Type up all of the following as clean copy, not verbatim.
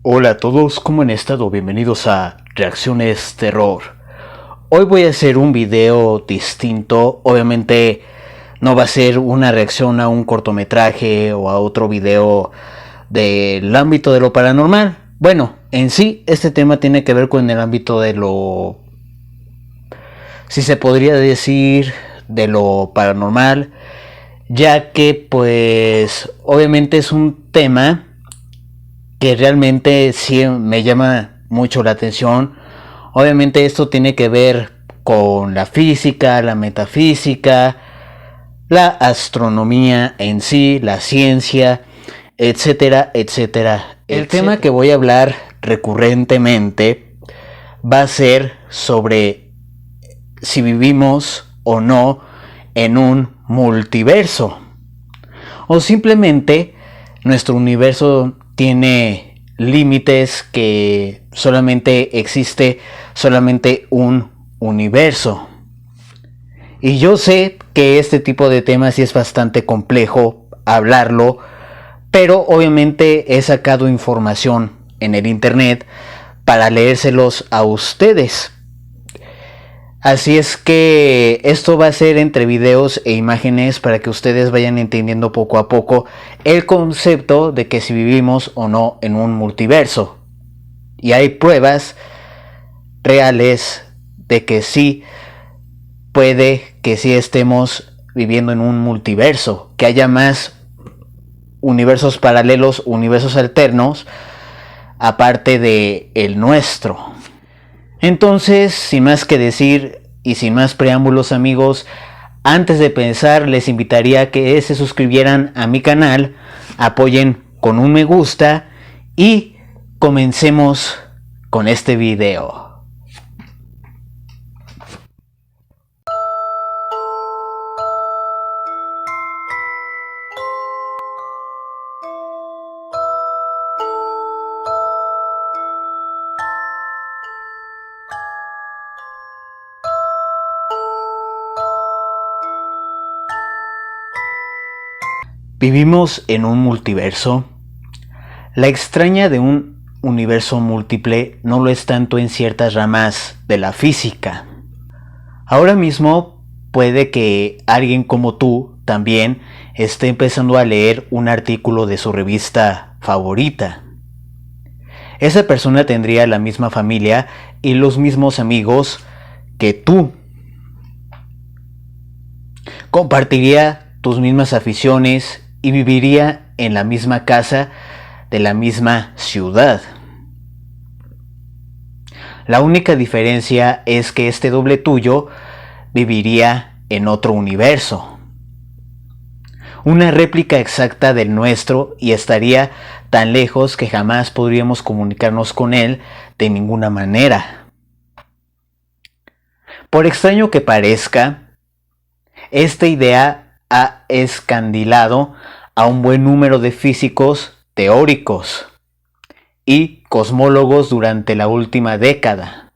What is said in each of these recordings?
Hola a todos, ¿cómo han estado? Bienvenidos a Reacciones Terror. Hoy voy a hacer un video distinto. Obviamente no va a ser una reacción a un cortometraje o a otro video del ámbito de lo paranormal. Bueno, en sí este tema tiene que ver con el ámbito de lo, si se podría decir, de lo paranormal, ya que pues obviamente es un tema que realmente sí me llama mucho la atención. Obviamente esto tiene que ver con la física, la metafísica, la astronomía en sí, la ciencia, etcétera, etcétera. El tema que voy a hablar recurrentemente va a ser sobre si vivimos o no en un multiverso, o simplemente nuestro universo tiene límites, que solamente existe solamente un universo. Y yo sé que este tipo de temas sí es bastante complejo hablarlo, pero obviamente he sacado información en el internet para leérselos a ustedes. Así es que esto va a ser entre videos e imágenes para que ustedes vayan entendiendo poco a poco el concepto de que si vivimos o no en un multiverso. Y hay pruebas reales de que sí, puede que sí estemos viviendo en un multiverso, que haya más universos paralelos, universos alternos, aparte de el nuestro. Entonces, sin más que decir y sin más preámbulos, amigos, antes de pensar les invitaría a que se suscribieran a mi canal, apoyen con un me gusta y comencemos con este video. ¿Vivimos en un multiverso? La extraña de un universo múltiple no lo es tanto en ciertas ramas de la física. Ahora mismo puede que alguien como tú también esté empezando a leer un artículo de su revista favorita. Esa persona tendría la misma familia y los mismos amigos que tú. Compartiría tus mismas aficiones y viviría en la misma casa de la misma ciudad. La única diferencia es que este doble tuyo viviría en otro universo, una réplica exacta del nuestro, y estaría tan lejos que jamás podríamos comunicarnos con él de ninguna manera. Por extraño que parezca, esta idea ha escandilado a un buen número de físicos teóricos y cosmólogos durante la última década.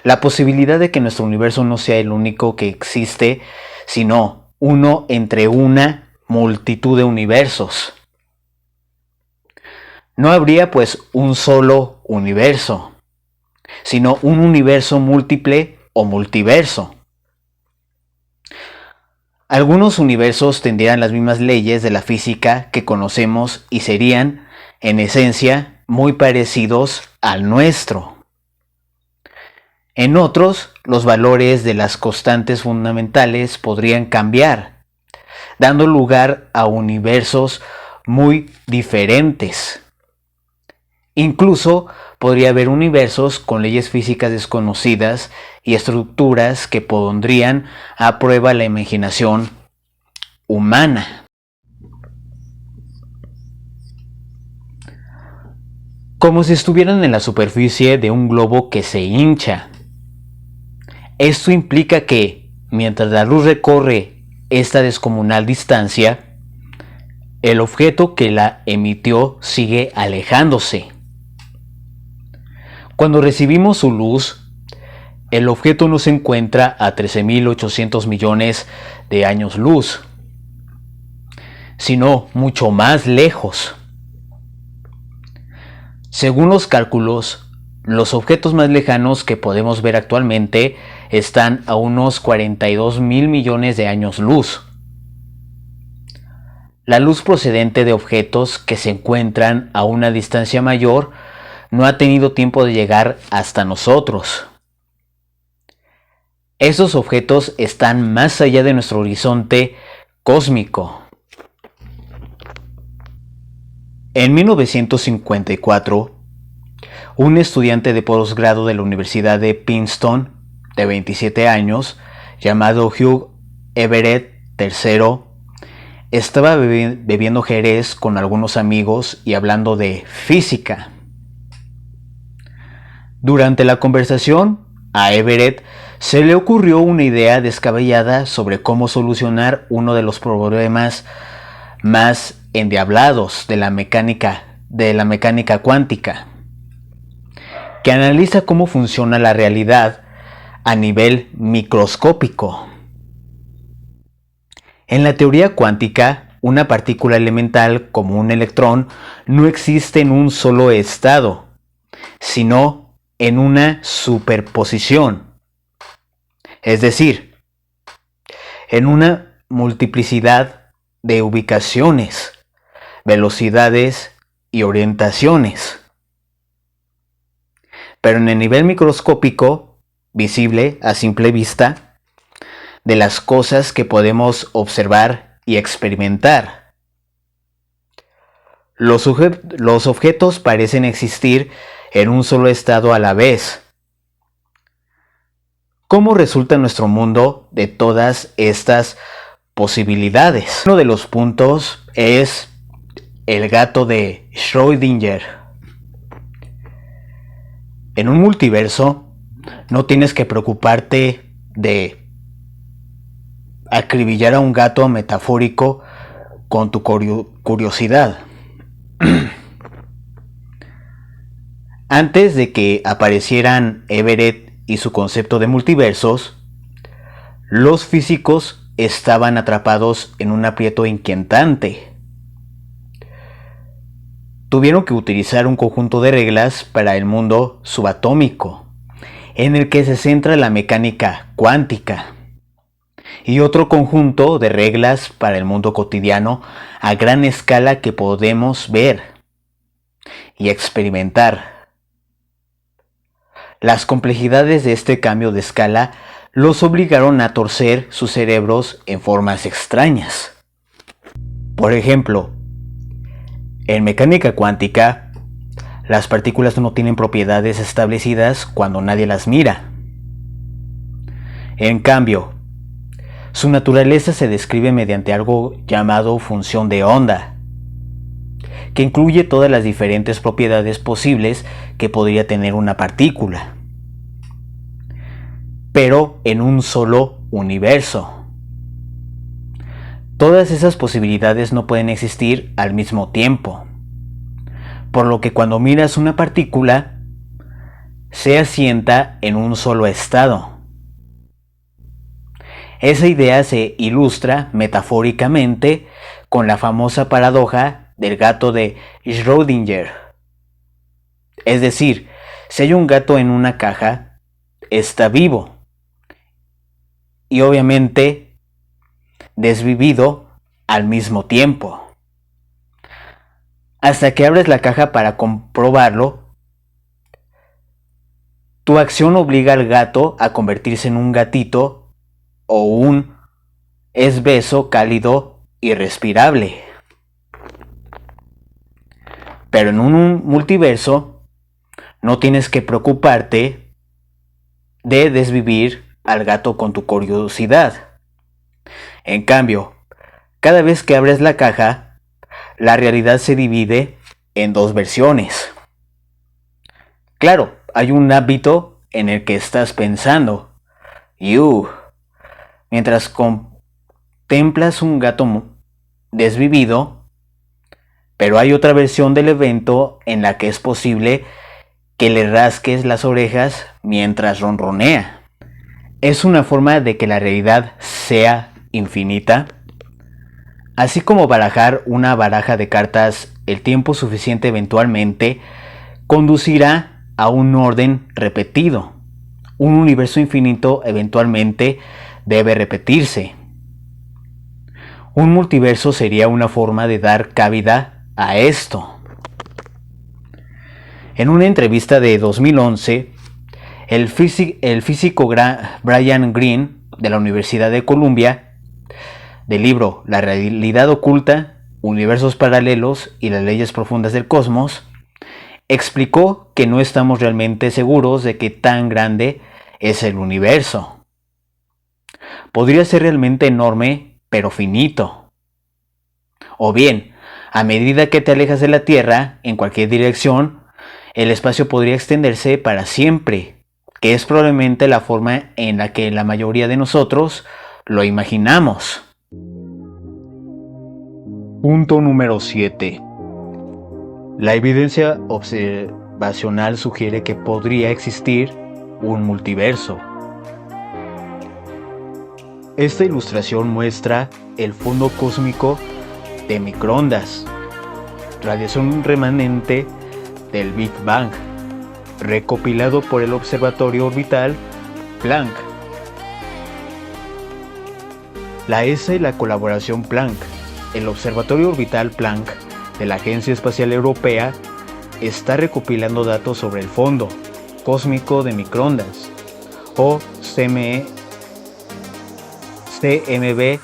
La posibilidad de que nuestro universo no sea el único que existe, sino uno entre una multitud de universos. No habría pues un solo universo, sino un universo múltiple o multiverso. Algunos universos tendrían las mismas leyes de la física que conocemos y serían, en esencia, muy parecidos al nuestro. En otros, los valores de las constantes fundamentales podrían cambiar, dando lugar a universos muy diferentes. Incluso podría haber universos con leyes físicas desconocidas y estructuras que pondrían a prueba la imaginación humana. Como si estuvieran en la superficie de un globo que se hincha. Esto implica que, mientras la luz recorre esta descomunal distancia, el objeto que la emitió sigue alejándose. Cuando recibimos su luz, el objeto no se encuentra a 13.800 millones de años luz, sino mucho más lejos. Según los cálculos, los objetos más lejanos que podemos ver actualmente están a unos 42 mil millones de años luz. La luz procedente de objetos que se encuentran a una distancia mayor no ha tenido tiempo de llegar hasta nosotros. Esos objetos están más allá de nuestro horizonte cósmico. En 1954, un estudiante de posgrado de la Universidad de Princeton, de 27 años, llamado Hugh Everett III, estaba bebiendo jerez con algunos amigos y hablando de física. Durante la conversación, a Everett se le ocurrió una idea descabellada sobre cómo solucionar uno de los problemas más endiablados de la mecánica cuántica, que analiza cómo funciona la realidad a nivel microscópico. En la teoría cuántica, una partícula elemental como un electrón no existe en un solo estado, sino en una superposición, es decir, en una multiplicidad de ubicaciones, velocidades y orientaciones. Pero en el nivel microscópico, visible a simple vista, de las cosas que podemos observar y experimentar. Los objetos parecen existir en un solo estado a la vez. ¿Cómo resulta nuestro mundo de todas estas posibilidades? Uno de los puntos es el gato de Schrödinger. En un multiverso no tienes que preocuparte de acribillar a un gato metafórico con tu curiosidad. Antes de que aparecieran Everett y su concepto de multiversos, los físicos estaban atrapados en un aprieto inquietante. Tuvieron que utilizar un conjunto de reglas para el mundo subatómico, en el que se centra la mecánica cuántica, y otro conjunto de reglas para el mundo cotidiano a gran escala que podemos ver y experimentar. Las complejidades de este cambio de escala los obligaron a torcer sus cerebros en formas extrañas. Por ejemplo, en mecánica cuántica, las partículas no tienen propiedades establecidas cuando nadie las mira. En cambio, su naturaleza se describe mediante algo llamado función de onda, que incluye todas las diferentes propiedades posibles que podría tener una partícula, pero en un solo universo. Todas esas posibilidades no pueden existir al mismo tiempo, por lo que cuando miras una partícula, se asienta en un solo estado. Esa idea se ilustra metafóricamente con la famosa paradoja del gato de Schrödinger. Es decir, si hay un gato en una caja, está vivo y obviamente desvivido al mismo tiempo. Hasta que abres la caja para comprobarlo, tu acción obliga al gato a convertirse en un gatito o un esbeso cálido y respirable. Pero en un multiverso no tienes que preocuparte de desvivir al gato con tu curiosidad. En cambio, cada vez que abres la caja, la realidad se divide en dos versiones. Claro, hay un ámbito en el que estás pensando, mientras contemplas un gato desvivido, pero hay otra versión del evento en la que es posible que le rasques las orejas mientras ronronea. Es una forma de que la realidad sea infinita, así como barajar una baraja de cartas el tiempo suficiente eventualmente conducirá a un orden repetido. Un universo infinito eventualmente debe repetirse. Un multiverso sería una forma de dar cabida a esto. En una entrevista de 2011, el físico Brian Greene de la Universidad de Columbia, del libro La realidad oculta, universos paralelos y las leyes profundas del cosmos, explicó que no estamos realmente seguros de qué tan grande es el universo. Podría ser realmente enorme, pero finito. O bien, a medida que te alejas de la Tierra, en cualquier dirección, el espacio podría extenderse para siempre, que es probablemente la forma en la que la mayoría de nosotros lo imaginamos. Punto número 7. La evidencia observacional sugiere que podría existir un multiverso. Esta ilustración muestra el fondo cósmico de microondas, radiación remanente del Big Bang, recopilado por el Observatorio Orbital Planck. La ESA y la colaboración Planck. El Observatorio Orbital Planck de la Agencia Espacial Europea está recopilando datos sobre el fondo cósmico de microondas, o CMB,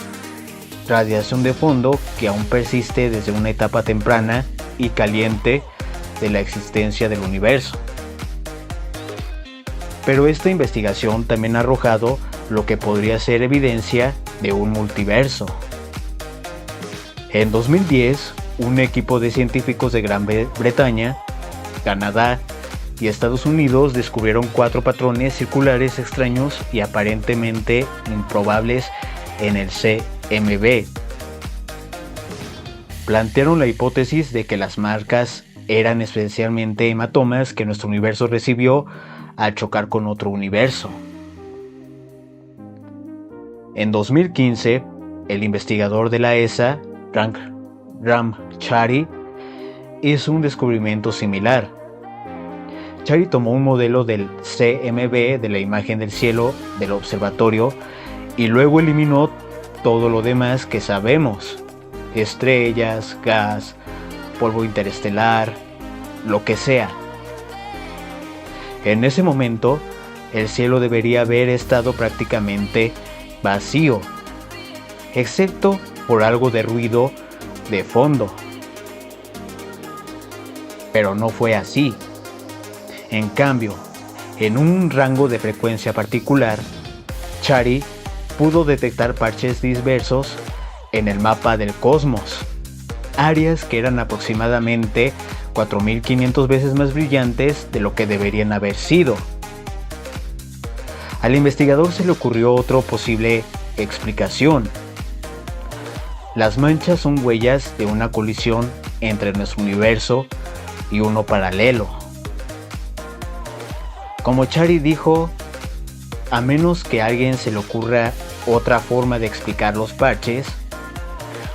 radiación de fondo que aún persiste desde una etapa temprana y caliente de la existencia del universo. Pero esta investigación también ha arrojado lo que podría ser evidencia de un multiverso. En 2010, un equipo de científicos de Gran Bretaña, Canadá y Estados Unidos descubrieron 4 patrones circulares extraños y aparentemente improbables en el CMB. Plantearon la hipótesis de que las marcas eran especialmente hematomas que nuestro universo recibió al chocar con otro universo. En 2015, el investigador de la ESA, Ram Chari, hizo un descubrimiento similar. Chari tomó un modelo del CMB de la imagen del cielo del observatorio y luego eliminó todo lo demás que sabemos: estrellas, gas, polvo interestelar, lo que sea. En ese momento, el cielo debería haber estado prácticamente vacío, excepto por algo de ruido de fondo. Pero no fue así. En cambio, en un rango de frecuencia particular, Chari pudo detectar parches dispersos en el mapa del cosmos, áreas que eran aproximadamente 4.500 veces más brillantes de lo que deberían haber sido. Al investigador se le ocurrió otra posible explicación. Las manchas son huellas de una colisión entre nuestro universo y uno paralelo. Como Chari dijo, a menos que a alguien se le ocurra otra forma de explicar los parches,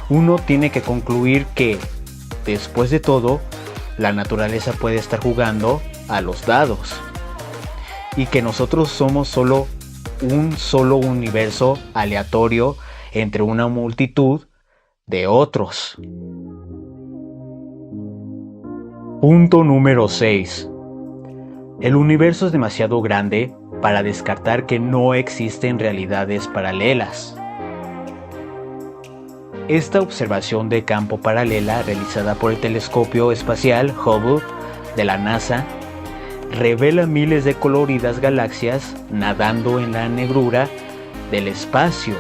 uno tiene que concluir que, después de todo, la naturaleza puede estar jugando a los dados y que nosotros somos solo un solo universo aleatorio entre una multitud de otros. Punto número 6. El universo es demasiado grande para descartar que no existen realidades paralelas. Esta observación de campo paralela realizada por el telescopio espacial Hubble de la NASA revela miles de coloridas galaxias nadando en la negrura del espacio.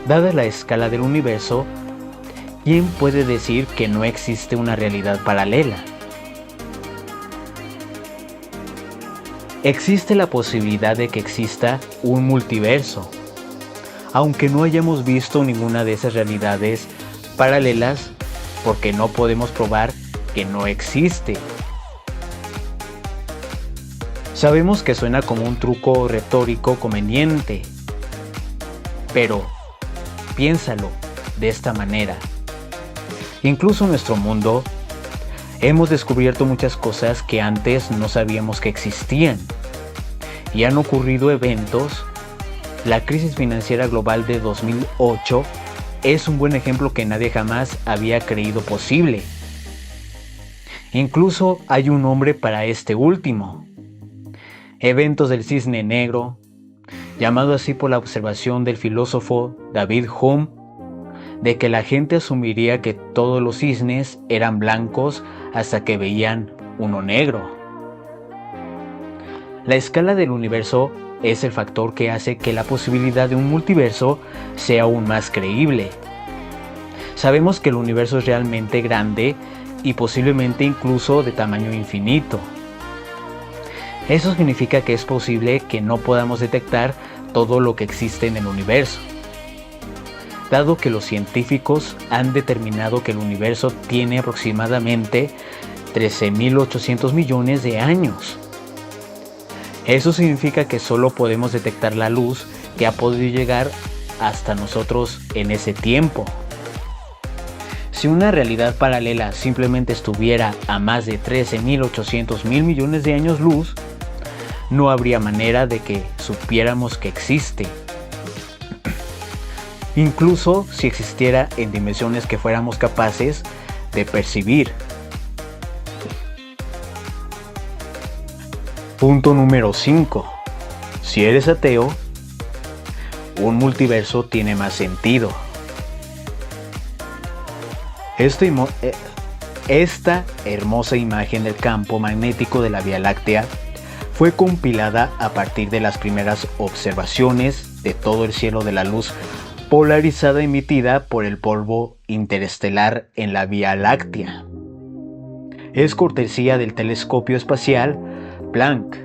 Dada la escala del universo, ¿quién puede decir que no existe una realidad paralela? Existe la posibilidad de que exista un multiverso, aunque no hayamos visto ninguna de esas realidades paralelas, porque no podemos probar que no existe. Sabemos que suena como un truco retórico conveniente, pero piénsalo de esta manera. Incluso nuestro mundo Hemos descubierto muchas cosas que antes no sabíamos que existían. Y han ocurrido eventos. La crisis financiera global de 2008 es un buen ejemplo que nadie jamás había creído posible. Incluso hay un nombre para este último. Eventos del Cisne Negro, llamado así por la observación del filósofo David Hume, de que la gente asumiría que todos los cisnes eran blancos hasta que veían uno negro. La escala del universo es el factor que hace que la posibilidad de un multiverso sea aún más creíble. Sabemos que el universo es realmente grande y posiblemente incluso de tamaño infinito. Eso significa que es posible que no podamos detectar todo lo que existe en el universo, dado que los científicos han determinado que el universo tiene aproximadamente 13.800 millones de años. Eso significa que solo podemos detectar la luz que ha podido llegar hasta nosotros en ese tiempo. Si una realidad paralela simplemente estuviera a más de 13.800 mil millones de años luz, no habría manera de que supiéramos que existe. Incluso si existiera en dimensiones que fuéramos capaces de percibir. Punto número 5. Si eres ateo, un multiverso tiene más sentido. Esta hermosa imagen del campo magnético de la Vía Láctea fue compilada a partir de las primeras observaciones de todo el cielo de la luz polarizada emitida por el polvo interestelar en la Vía Láctea. Es cortesía del telescopio espacial Planck.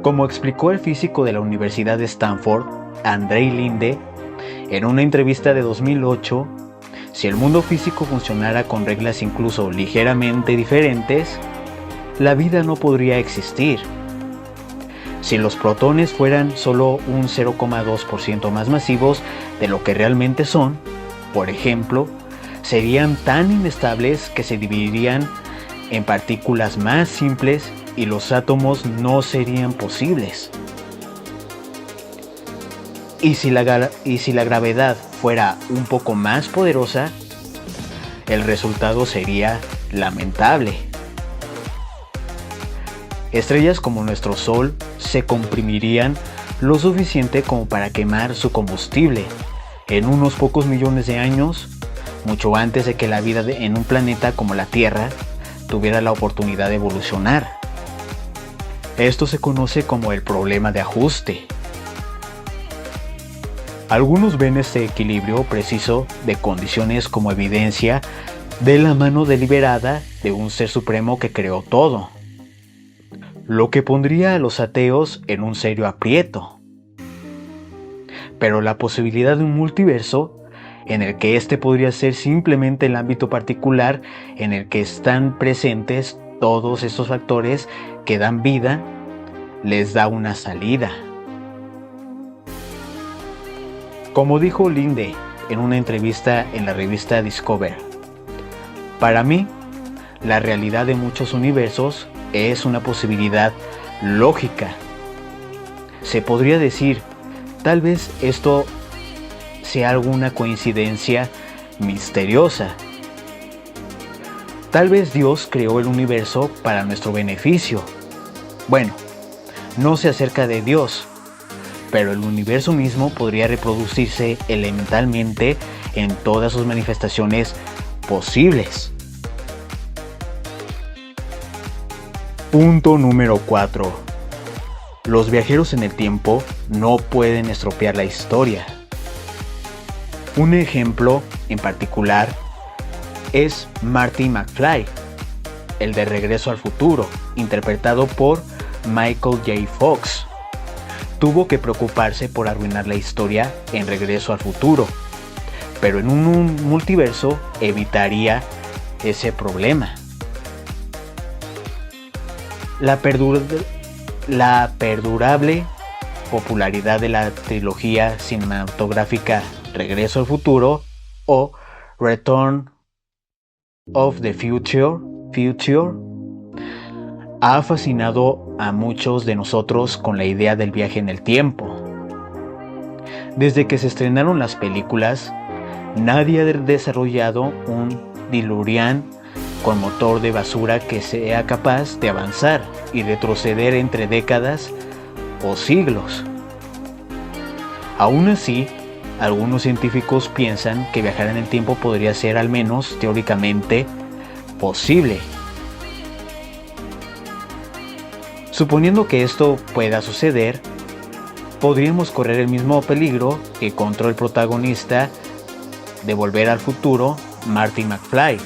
Como explicó el físico de la Universidad de Stanford, Andrei Linde, en una entrevista de 2008, si el mundo físico funcionara con reglas incluso ligeramente diferentes, la vida no podría existir. Si los protones fueran solo un 0,2% más masivos de lo que realmente son, por ejemplo, serían tan inestables que se dividirían en partículas más simples y los átomos no serían posibles. Y si la gravedad fuera un poco más poderosa, el resultado sería lamentable. Estrellas como nuestro Sol se comprimirían lo suficiente como para quemar su combustible en unos pocos millones de años, mucho antes de que la vida en un planeta como la Tierra tuviera la oportunidad de evolucionar. Esto se conoce como el problema de ajuste. Algunos ven este equilibrio preciso de condiciones como evidencia de la mano deliberada de un ser supremo que creó todo, lo que pondría a los ateos en un serio aprieto. Pero la posibilidad de un multiverso, en el que este podría ser simplemente el ámbito particular en el que están presentes todos estos factores que dan vida, les da una salida. Como dijo Linde en una entrevista en la revista Discover, para mí, la realidad de muchos universos es una posibilidad lógica. Se podría decir, tal vez esto sea alguna coincidencia misteriosa. Tal vez Dios creó el universo para nuestro beneficio. Bueno, no sé acerca de Dios, pero el universo mismo podría reproducirse elementalmente en todas sus manifestaciones posibles. Punto número 4. Los viajeros en el tiempo no pueden estropear la historia. Un ejemplo en particular es Marty McFly, el de Regreso al Futuro, interpretado por Michael J. Fox. Tuvo que preocuparse por arruinar la historia en Regreso al Futuro, pero en un multiverso evitaría ese problema. La perdurable popularidad de la trilogía cinematográfica Regreso al Futuro o Return of the Future ha fascinado a muchos de nosotros con la idea del viaje en el tiempo. Desde que se estrenaron las películas, nadie ha desarrollado un DeLorean con motor de basura que sea capaz de avanzar y retroceder entre décadas o siglos. Aún así, algunos científicos piensan que viajar en el tiempo podría ser, al menos teóricamente, posible. Suponiendo que esto pueda suceder, podríamos correr el mismo peligro que contra el protagonista de Volver al Futuro, Marty McFly.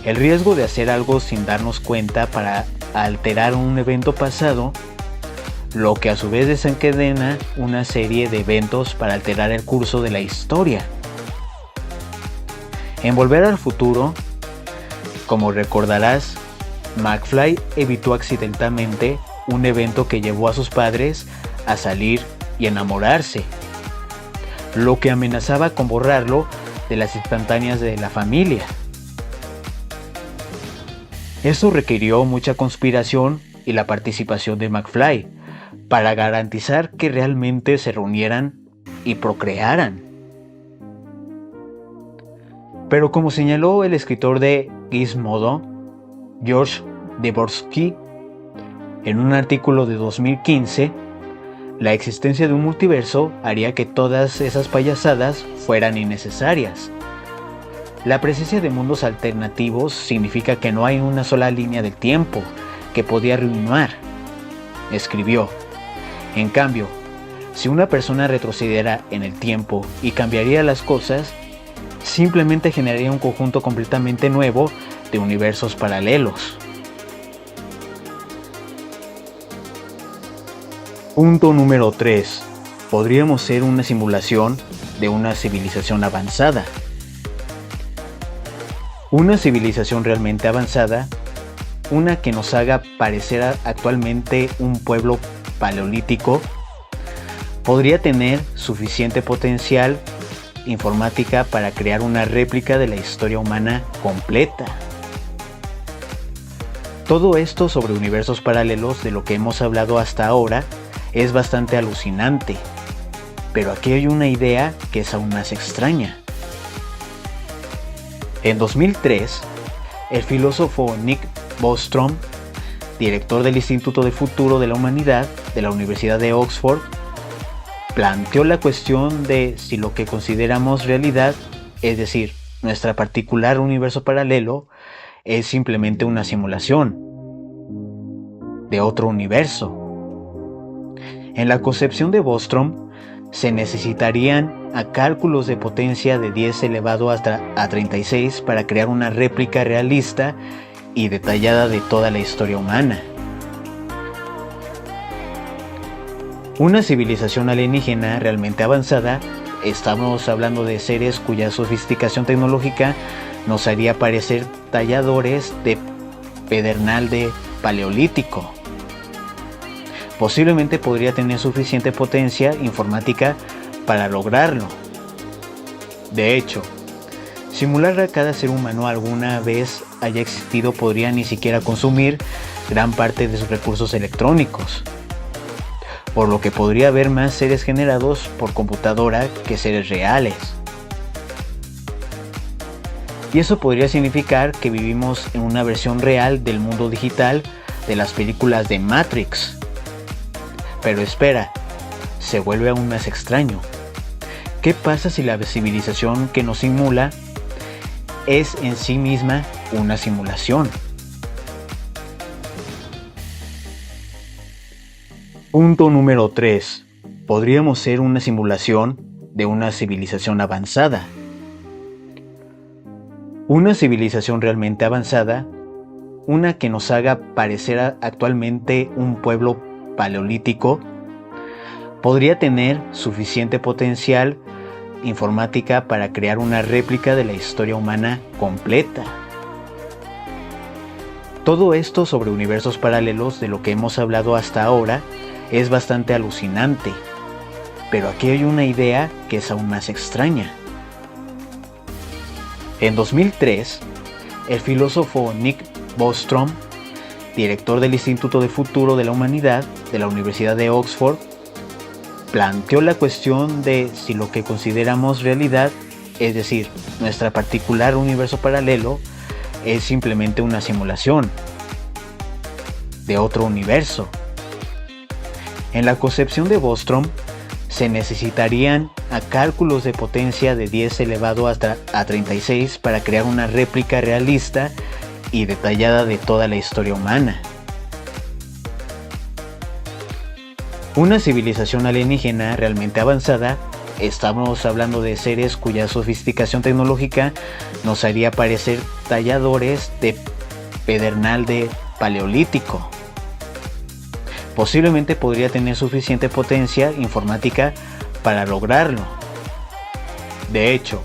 El riesgo de hacer algo sin darnos cuenta para alterar un evento pasado, lo que a su vez desencadena una serie de eventos para alterar el curso de la historia. En Volver al Futuro, como recordarás, McFly evitó accidentalmente un evento que llevó a sus padres a salir y enamorarse, lo que amenazaba con borrarlo de las instantáneas de la familia. Eso requirió mucha conspiración y la participación de McFly para garantizar que realmente se reunieran y procrearan. Pero como señaló el escritor de Gizmodo, George Dvorsky, en un artículo de 2015, la existencia de un multiverso haría que todas esas payasadas fueran innecesarias. La presencia de mundos alternativos significa que no hay una sola línea del tiempo que podía arruinar, escribió. En cambio, si una persona retrocediera en el tiempo y cambiaría las cosas, simplemente generaría un conjunto completamente nuevo de universos paralelos. Punto número 3. Podríamos ser una simulación de una civilización avanzada. Una civilización realmente avanzada, una que nos haga parecer actualmente un pueblo paleolítico, podría tener suficiente potencial informática para crear una réplica de la historia humana completa. Todo esto sobre universos paralelos de lo que hemos hablado hasta ahora es bastante alucinante, pero aquí hay una idea que es aún más extraña. En 2003, el filósofo Nick Bostrom, director del Instituto de Futuro de la Humanidad de la Universidad de Oxford, planteó la cuestión de si lo que consideramos realidad, es decir, nuestra particular universo paralelo, es simplemente una simulación de otro universo. En la concepción de Bostrom, se necesitarían a cálculos de potencia de 10 elevado hasta a 36 para crear una réplica realista y detallada de toda la historia humana. Una civilización alienígena realmente avanzada, estamos hablando de seres cuya sofisticación tecnológica nos haría parecer talladores de pedernal de paleolítico. Posiblemente podría tener suficiente potencia informática para lograrlo. De hecho, simular a cada ser humano alguna vez haya existido podría ni siquiera consumir gran parte de sus recursos electrónicos, por lo que podría haber más seres generados por computadora que seres reales. Y eso podría significar que vivimos en una versión real del mundo digital de las películas de Matrix. Pero espera, se vuelve aún más extraño. ¿Qué pasa si la civilización que nos simula es en sí misma una simulación? Punto número 3. Podríamos ser una simulación de una civilización avanzada. Una civilización realmente avanzada, una que nos haga parecer actualmente un pueblo paleolítico, podría tener suficiente potencial informática para crear una réplica de la historia humana completa. Todo esto sobre universos paralelos de lo que hemos hablado hasta ahora es bastante alucinante, pero aquí hay una idea que es aún más extraña. En 2003, el filósofo Nick Bostrom, director del Instituto de Futuro de la Humanidad de la Universidad de Oxford, planteó la cuestión de si lo que consideramos realidad, es decir, nuestro particular universo paralelo, es simplemente una simulación de otro universo. En la concepción de Bostrom, se necesitarían cálculos de potencia de 10 elevado hasta a 36 para crear una réplica realista y detallada de toda la historia humana. Una civilización alienígena realmente avanzada, estamos hablando de seres cuya sofisticación tecnológica nos haría parecer talladores de pedernal de paleolítico. Posiblemente podría tener suficiente potencia informática para lograrlo. De hecho,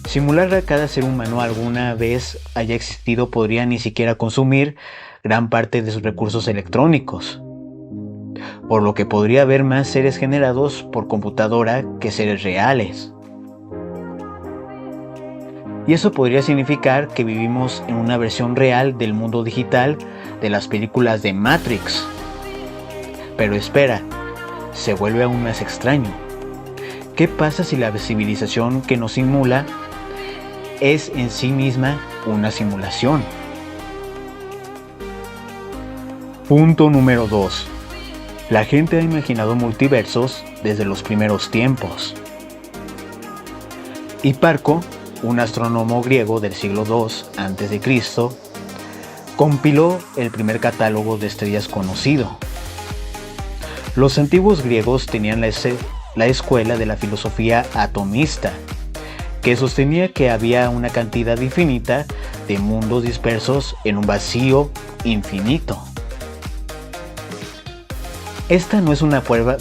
simular a cada ser humano alguna vez haya existido podría ni siquiera consumir gran parte de sus recursos electrónicos, por lo que podría haber más seres generados por computadora que seres reales. Y eso podría significar que vivimos en una versión real del mundo digital de las películas de Matrix. Pero espera, se vuelve aún más extraño. ¿Qué pasa si la civilización que nos simula es en sí misma una simulación? Punto número 2. La gente ha imaginado multiversos desde los primeros tiempos. Hiparco, un astrónomo griego del siglo II a.C., compiló el primer catálogo de estrellas conocido. Los antiguos griegos tenían la escuela de la filosofía atomista, que sostenía que había una cantidad infinita de mundos dispersos en un vacío infinito. Esta no es una prueba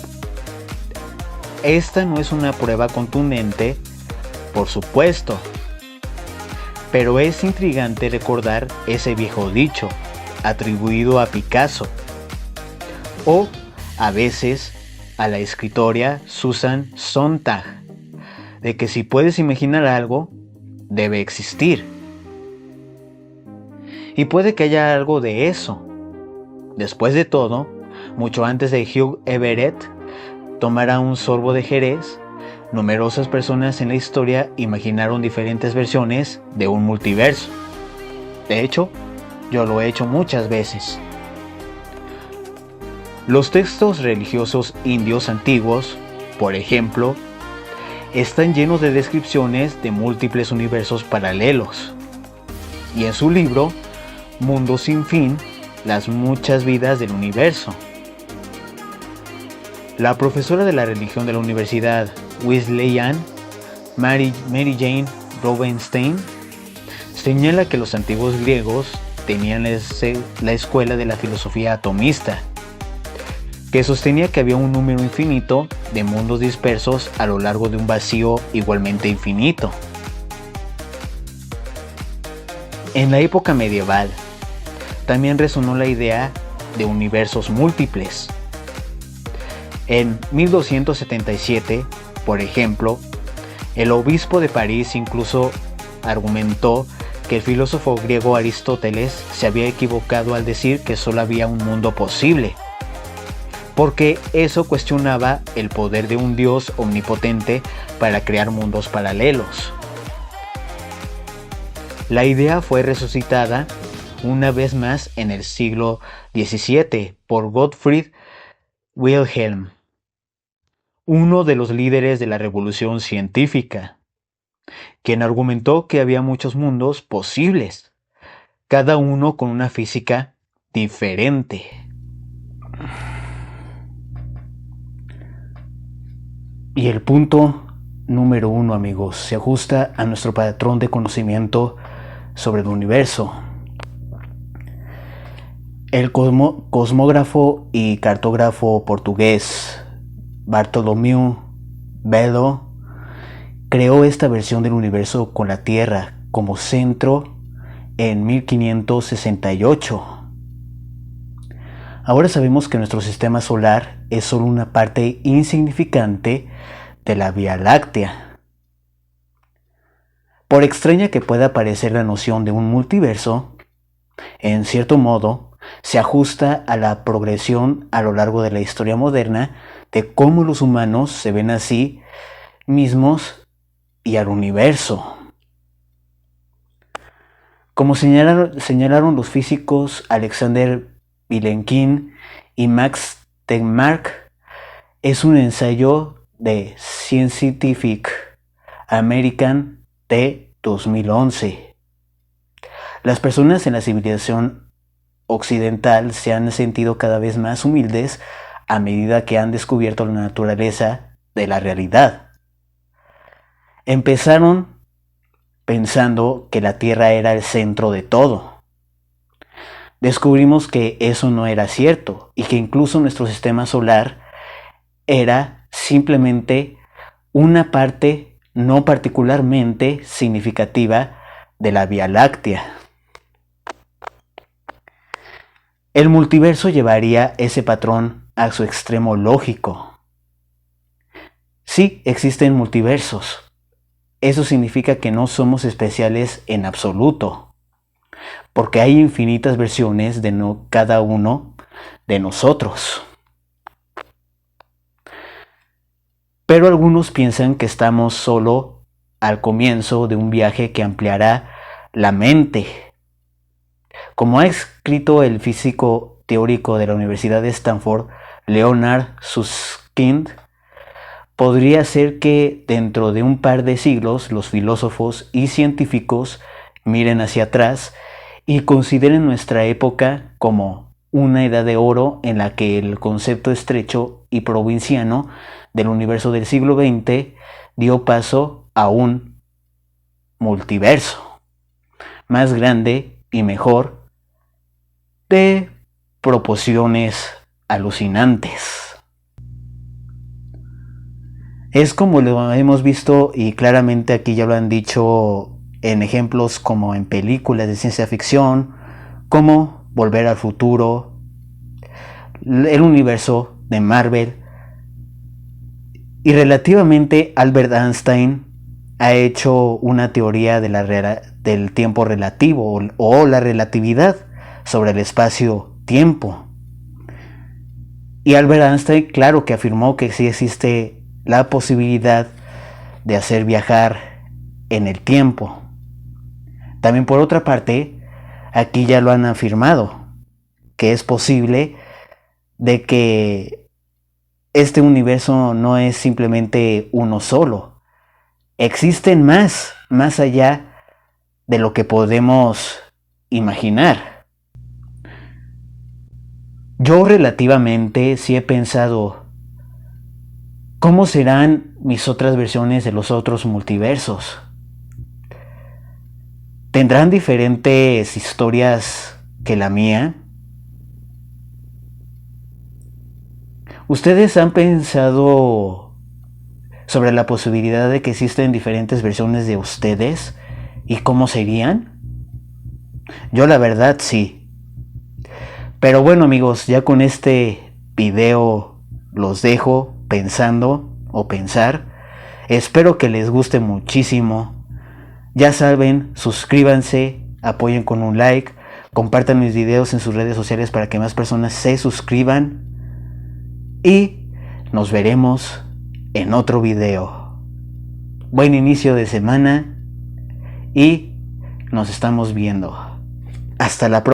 contundente, por supuesto, pero es intrigante recordar ese viejo dicho, atribuido a Picasso, o a veces a la escritora Susan Sontag, de que si puedes imaginar algo, debe existir. Y puede que haya algo de eso. Después de todo, mucho antes de Hugh Everett tomara un sorbo de Jerez, numerosas personas en la historia imaginaron diferentes versiones de un multiverso. De hecho, yo lo he hecho muchas veces. Los textos religiosos indios antiguos, por ejemplo, están llenos de descripciones de múltiples universos paralelos. Y en su libro, Mundo sin fin, las muchas vidas del universo, la profesora de la religión de la Universidad Wesleyan, Mary Jane Rubenstein, señala que los antiguos griegos tenían la escuela de la filosofía atomista, que sostenía que había un número infinito de mundos dispersos a lo largo de un vacío igualmente infinito. En la época medieval, también resonó la idea de universos múltiples. En 1277, por ejemplo, el obispo de París incluso argumentó que el filósofo griego Aristóteles se había equivocado al decir que solo había un mundo posible, porque eso cuestionaba el poder de un dios omnipotente para crear mundos paralelos. La idea fue resucitada una vez más en el siglo XVII por Gottfried Wilhelm, uno de los líderes de la revolución científica, quien argumentó que había muchos mundos posibles, cada uno con una física diferente. Y el punto número 1, amigos, se ajusta a nuestro patrón de conocimiento sobre el universo. El cosmógrafo y cartógrafo portugués Bartolomeu Belo creó esta versión del universo con la Tierra como centro en 1568. Ahora sabemos que nuestro sistema solar es solo una parte insignificante de la Vía Láctea. Por extraña que pueda parecer la noción de un multiverso, en cierto modo, se ajusta a la progresión a lo largo de la historia moderna de cómo los humanos se ven a sí mismos y al universo. Como señalaron los físicos Alexander Vilenkin y Max Tegmark, es un ensayo de Scientific American de 2011. Las personas en la civilización occidental se han sentido cada vez más humildes a medida que han descubierto la naturaleza de la realidad. Empezaron pensando que la Tierra era el centro de todo. Descubrimos que eso no era cierto y que incluso nuestro sistema solar era simplemente una parte no particularmente significativa de la Vía Láctea. El multiverso llevaría ese patrón a su extremo lógico. Sí, existen multiversos. Eso significa que no somos especiales en absoluto, porque hay infinitas versiones de cada uno de nosotros. Pero algunos piensan que estamos solo al comienzo de un viaje que ampliará la mente. Como ha escrito el físico teórico de la Universidad de Stanford, Leonard Susskind, podría ser que dentro de un par de siglos los filósofos y científicos miren hacia atrás y consideren nuestra época como una edad de oro en la que el concepto estrecho y provinciano del universo del siglo XX dio paso a un multiverso más grande y mejor, de proporciones alucinantes. Es como lo hemos visto, y claramente aquí ya lo han dicho en ejemplos como en películas de ciencia ficción, como Volver al Futuro, el universo de Marvel. Y relativamente Albert Einstein ha hecho una teoría del tiempo relativo o la relatividad sobre el espacio-tiempo. Y Albert Einstein, claro que afirmó que sí existe la posibilidad de hacer viajar en el tiempo. También por otra parte, aquí ya lo han afirmado, que es posible de que este universo no es simplemente uno solo. Existen más allá de lo que podemos imaginar. Yo relativamente sí he pensado, ¿cómo serán mis otras versiones de los otros multiversos? ¿Tendrán diferentes historias que la mía? ¿Ustedes han pensado sobre la posibilidad de que existen diferentes versiones de ustedes y cómo serían? Yo la verdad sí. Pero bueno amigos, ya con este video los dejo pensando o pensar. Espero que les guste muchísimo. Ya saben, suscríbanse, apoyen con un like, compartan mis videos en sus redes sociales para que más personas se suscriban. Y nos veremos en otro video. Buen inicio de semana y nos estamos viendo. Hasta la próxima.